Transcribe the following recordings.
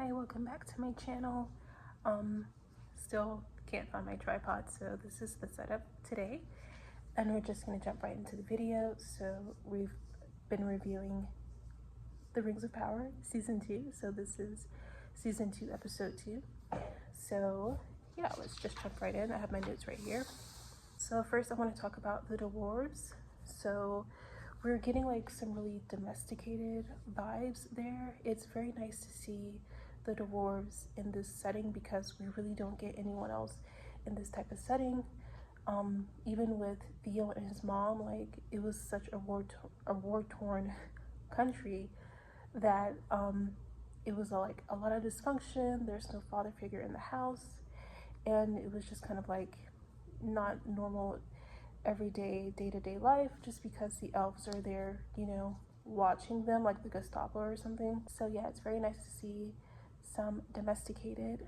Hi, welcome back to my channel. Still can't find my tripod, so this is the setup today, and we're just gonna jump right into the video. So we've been reviewing The Rings of Power season 2, so this is season 2 episode 2. So yeah, let's just jump right in. I have my notes right here. So first I want to talk about the dwarves. So we're getting like some really domesticated vibes there. It's very nice to see the dwarves in this setting because we really don't get anyone else in this type of setting. Even with Theo and his mom, like it was such a war-torn country that it was like a lot of dysfunction. There's no father figure in the house, and it was just kind of like not normal everyday day-to-day life just because the elves are there, you know, watching them like the Gestapo or something. So yeah, it's very nice to see some domesticated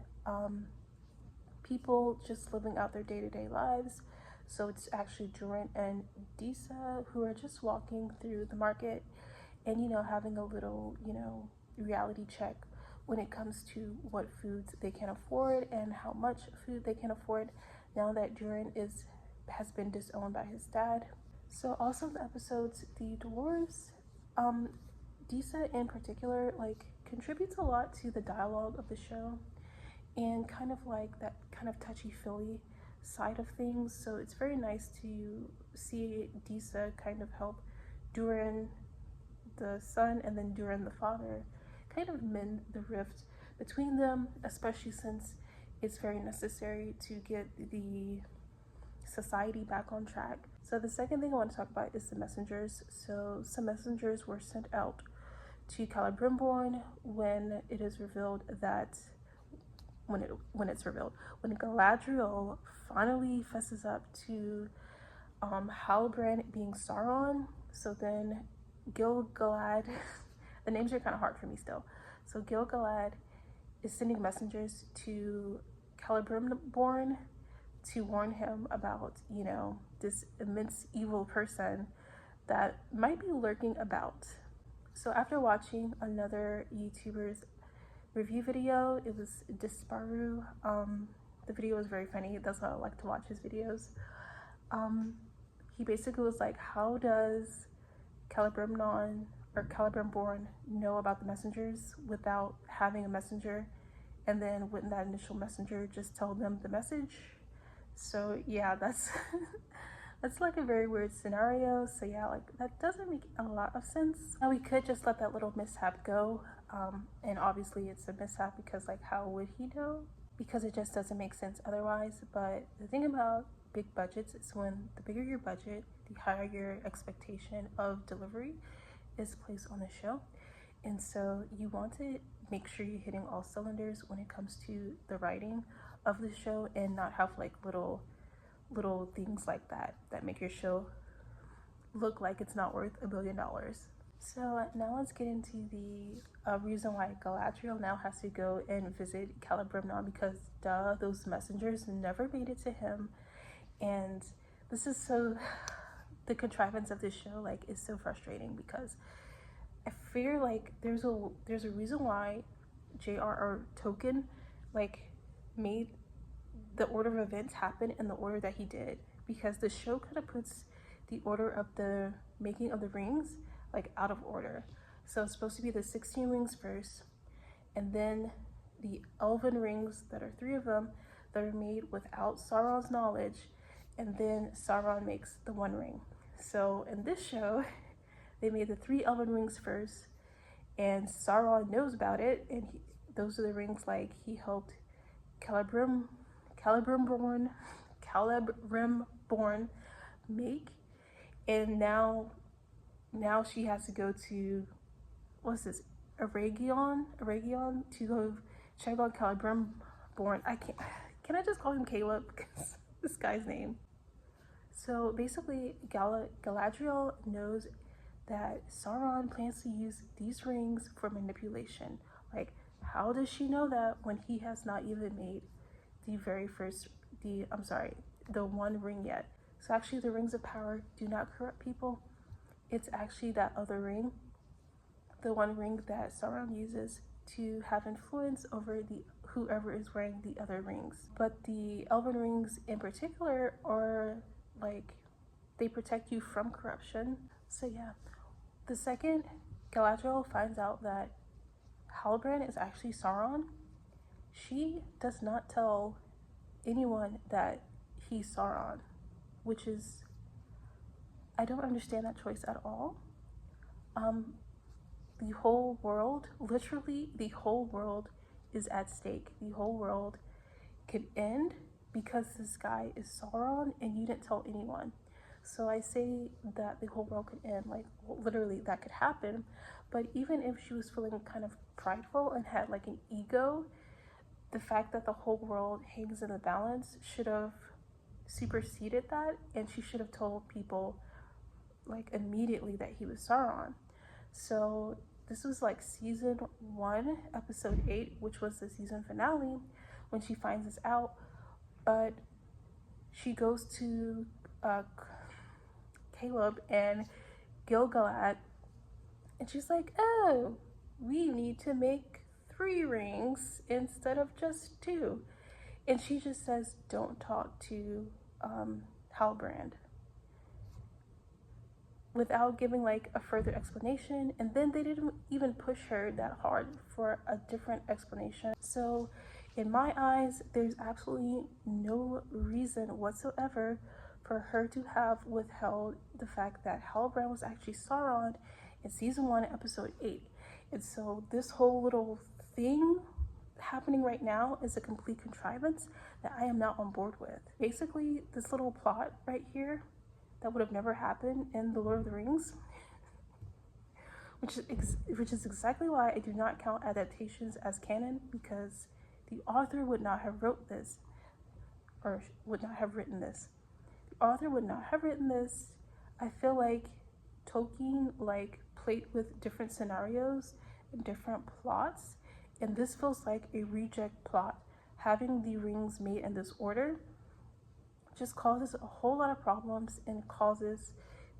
people just living out their day-to-day lives. So it's actually Joran and Disa who are just walking through the market and, you know, having a little, you know, reality check when it comes to what foods they can afford and how much food they can afford now that Joran has been disowned by his dad. So also the episodes, the dwarves, Disa in particular, like contributes a lot to the dialogue of the show and kind of like that kind of touchy-feely side of things. So it's very nice to see Disa kind of help Duran the son and then Duran the father kind of mend the rift between them, especially since it's very necessary to get the society back on track. So the second thing I want to talk about is the messengers. So some messengers were sent out to Celebrimborn when it is revealed that when Galadriel finally fesses up to Halbrand being Sauron. So then Gil-galad, the names are kind of hard for me still. So Gil-galad is sending messengers to Celebrimborn to warn him about, you know, this immense evil person that might be lurking about. So after watching another YouTuber's review video, it was Disparu. The video was very funny. That's why I like to watch his videos. He basically was like, how does Celebrimnon or Celebrimborn know about the messengers without having a messenger? And then wouldn't that initial messenger just tell them the message? So yeah, that's that's like a very weird scenario. So yeah, like that doesn't make a lot of sense. Now we could just let that little mishap go. And obviously it's a mishap because like how would he know? Because it just doesn't make sense otherwise. But the thing about big budgets is when the bigger your budget, the higher your expectation of delivery is placed on the show. And so you want to make sure you're hitting all cylinders when it comes to the writing of the show and not have like little things like that make your show look like it's not worth $1 billion. So now let's get into the reason why Galadriel now has to go and visit Celebrimnon, because duh, those messengers never made it to him. And this is so, the contrivance of this show like is so frustrating because I fear like there's a reason why J.R.R. Tolkien like made the order of events happen in the order that he did, because the show kind of puts the order of the making of the rings like out of order. So it's supposed to be the 16 rings first, and then the elven rings that are 3 of them that are made without Sauron's knowledge, and then Sauron makes the 1 ring. So in this show, they made the 3 elven rings first, and Sauron knows about it, and those are the rings like he helped Celebrimborn make, and now she has to go to, what's this, Eregion to go check on Celebrimborn. Can I just call him Caleb because this guy's name. So basically Galadriel knows that Sauron plans to use these rings for manipulation. Like, how does she know that when he has not even made the 1 ring yet? So actually the rings of power do not corrupt people. It's actually that other ring, the 1 ring that Sauron uses to have influence over the whoever is wearing the other rings. But the elven rings in particular are like, they protect you from corruption. So yeah, the second Galadriel finds out that Halbrand is actually Sauron, she does not tell anyone that he's Sauron, which is, I don't understand that choice at all. The whole world, literally the whole world is at stake. The whole world could end because this guy is Sauron and you didn't tell anyone. So I say that the whole world could end, like, well, literally that could happen. But even if she was feeling kind of prideful and had like an ego, the fact that the whole world hangs in the balance should have superseded that, and she should have told people like immediately that he was Sauron. So this was like season 1, episode 8, which was the season finale, when she finds this out. But she goes to Caleb and Gil-galad, and she's like, oh, we need to make 3 rings instead of just 2. And she just says, don't talk to Halbrand, without giving like a further explanation. And then they didn't even push her that hard for a different explanation. So in my eyes, there's absolutely no reason whatsoever for her to have withheld the fact that Halbrand was actually Sauron in season 1, episode 8. And so this whole little thing happening right now is a complete contrivance that I am not on board with. Basically, this little plot right here that would have never happened in The Lord of the Rings, which is exactly why I do not count adaptations as canon, because the author would not have wrote this, or would not have written this. The author would not have written this. I feel like Tolkien like played with different scenarios and different plots, and this feels like a reject plot. Having the rings made in this order just causes a whole lot of problems and causes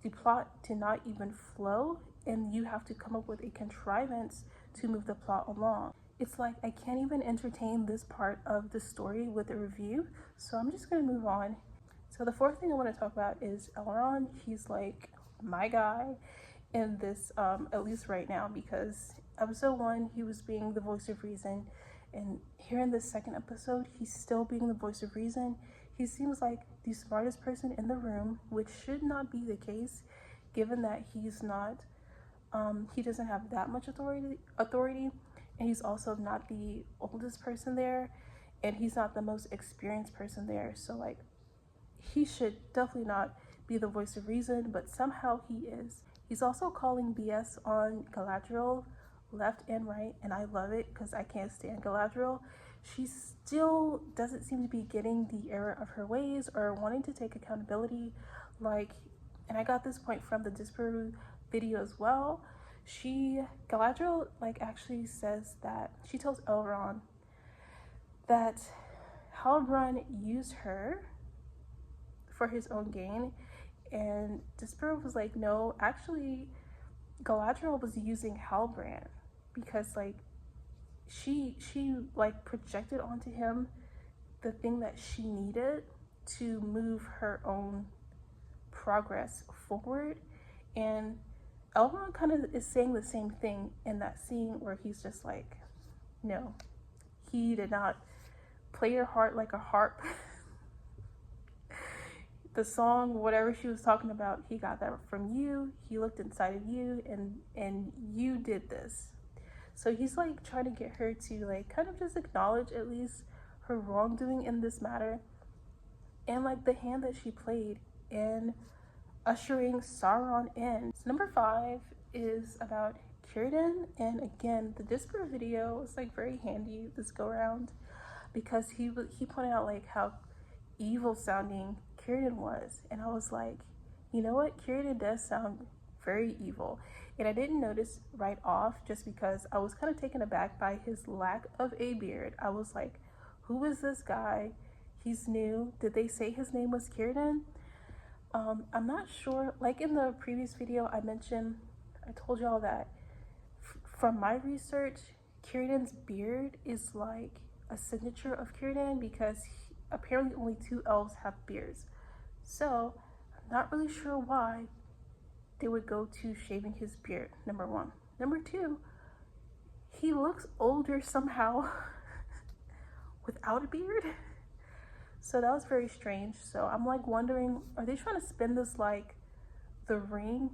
the plot to not even flow, and you have to come up with a contrivance to move the plot along. It's like I can't even entertain this part of the story with a review, so I'm just gonna move on. So the fourth thing I want to talk about is Elrond. He's like my guy in this, at least right now, because episode 1 he was being the voice of reason, and here in this second episode he's still being the voice of reason. He seems like the smartest person in the room, which should not be the case, given that he's not, he doesn't have that much authority, and he's also not the oldest person there, and he's not the most experienced person there. So like, he should definitely not be the voice of reason, but somehow he is. He's also calling BS on Galadriel left and right, and I love it because I can't stand Galadriel. She still doesn't seem to be getting the error of her ways or wanting to take accountability. Like, and I got this point from the Disparu video as well. Galadriel like actually says that, she tells Elrond that Halbrand used her for his own gain, and Disparu was like, no, actually Galadriel was using Halbrand because like she like projected onto him the thing that she needed to move her own progress forward. And Elrond kind of is saying the same thing in that scene where he's just like, no, he did not play your heart like a harp. The song, whatever she was talking about, he got that from you. He looked inside of you, and you did this. So he's like trying to get her to like kind of just acknowledge at least her wrongdoing in this matter, and like the hand that she played in ushering Sauron in. So number 5 is about Círdan, and again, the Disparu video was like very handy this go around, because he pointed out like how evil sounding Círdan was, and I was like, you know what, Círdan does sound very evil. And I didn't notice right off just because I was kind of taken aback by his lack of a beard. I was like, who is this guy? He's new. Did they say his name was Círdan? I'm not sure. Like in the previous video I mentioned, I told y'all that from my research, Círdan's beard is like a signature of Círdan because apparently only 2 elves have beards. So I'm not really sure why they would go to shaving his beard, number one. Number two, he looks older somehow without a beard. So that was very strange. So I'm like wondering, are they trying to spin this like the ring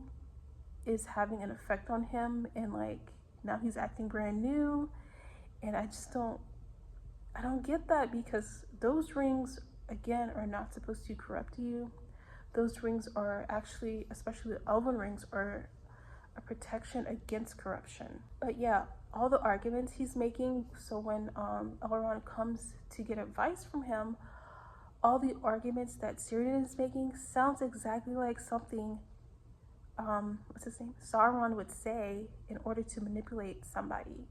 is having an effect on him and like now he's acting brand new? And I don't get that, because those rings again are not supposed to corrupt you. Those rings are actually, especially the elven rings, are a protection against corruption. But yeah, all the arguments he's making, so when Elrond comes to get advice from him, all the arguments that Círdan is making sounds exactly like something what's his name, Sauron would say in order to manipulate somebody.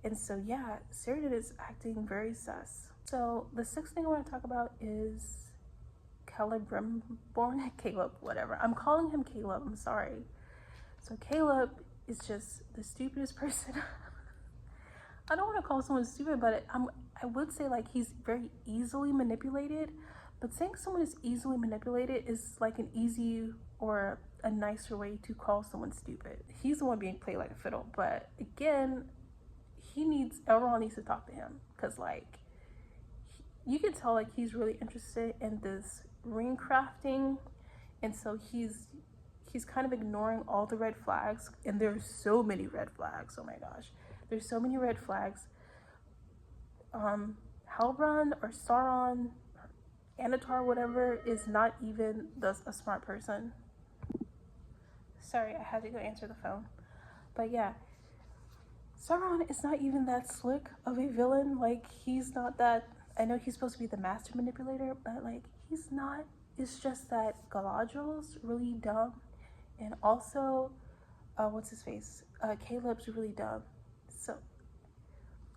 And so yeah, Círdan is acting very sus. So the sixth thing I want to talk about is Celebrimbor, Caleb, whatever. I'm calling him Caleb, I'm sorry. So Caleb is just the stupidest person. I don't want to call someone stupid, but I would say like he's very easily manipulated. But saying someone is easily manipulated is like an easy or a nicer way to call someone stupid. He's the one being played like a fiddle. But again, Elrond needs to talk to him, because like you can tell like he's really interested in this ring crafting, and so he's kind of ignoring all the red flags, and there's so many red flags. Oh my gosh, there's so many red flags. Halbrand or Sauron, Anatar, whatever, is not even a smart person. Sorry, I had to go answer the phone. But yeah, Sauron is not even that slick of a villain. Like, he's not that. I know he's supposed to be the master manipulator, but like he's not. It's just that Galadriel's really dumb, and also what's his face, Caleb's really dumb. So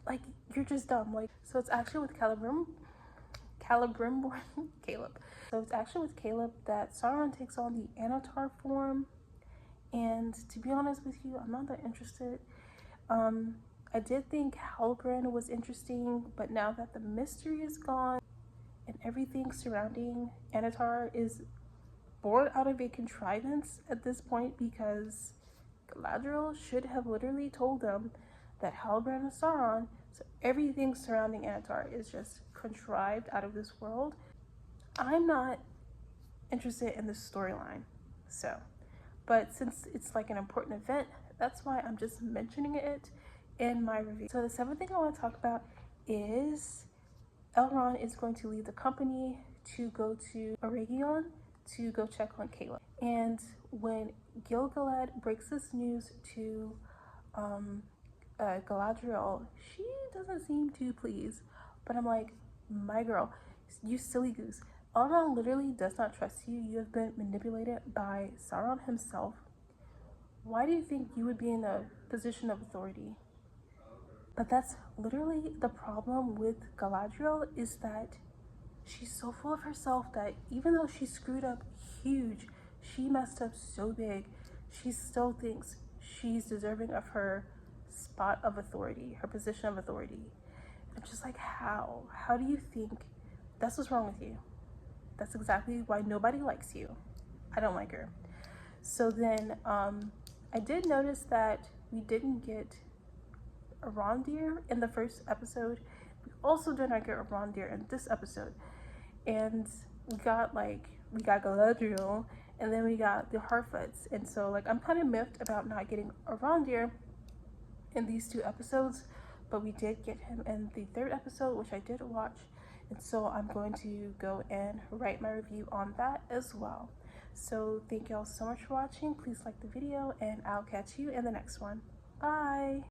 like you're just dumb. Like, so it's actually with Celebrimbor Caleb. So it's actually with Caleb that Sauron takes on the Anatar form, and to be honest with you, I'm not that interested. I did think Halbrand was interesting, but now that the mystery is gone and everything surrounding Anatar is born out of a contrivance at this point, because Galadriel should have literally told them that Halbrand is Sauron, so everything surrounding Anatar is just contrived out of this world. I'm not interested in this storyline. So, but since it's like an important event, that's why I'm just mentioning it in my review. So the seventh thing I want to talk about is Elrond is going to leave the company to go to Eregion to go check on Caleb. And when Gil-galad breaks this news to Galadriel, she doesn't seem too pleased. But I'm like, my girl, you silly goose. Elrond literally does not trust you. You have been manipulated by Sauron himself. Why do you think you would be in a position of authority? But that's literally the problem with Galadriel, is that she's so full of herself that even though she screwed up huge, she messed up so big, she still thinks she's deserving of her spot of authority, her position of authority. I'm just like, how? How do you think? That's what's wrong with you. That's exactly why nobody likes you. I don't like her. So then I did notice that we didn't get Arondir in the first episode. We also did not get Arondir in this episode. And we got Galadriel, and then we got the Harfoots. And so like I'm kind of miffed about not getting Arondir in these 2 episodes, but we did get him in the 3rd episode, which I did watch. And so I'm going to go and write my review on that as well. So thank y'all so much for watching. Please like the video, and I'll catch you in the next one. Bye!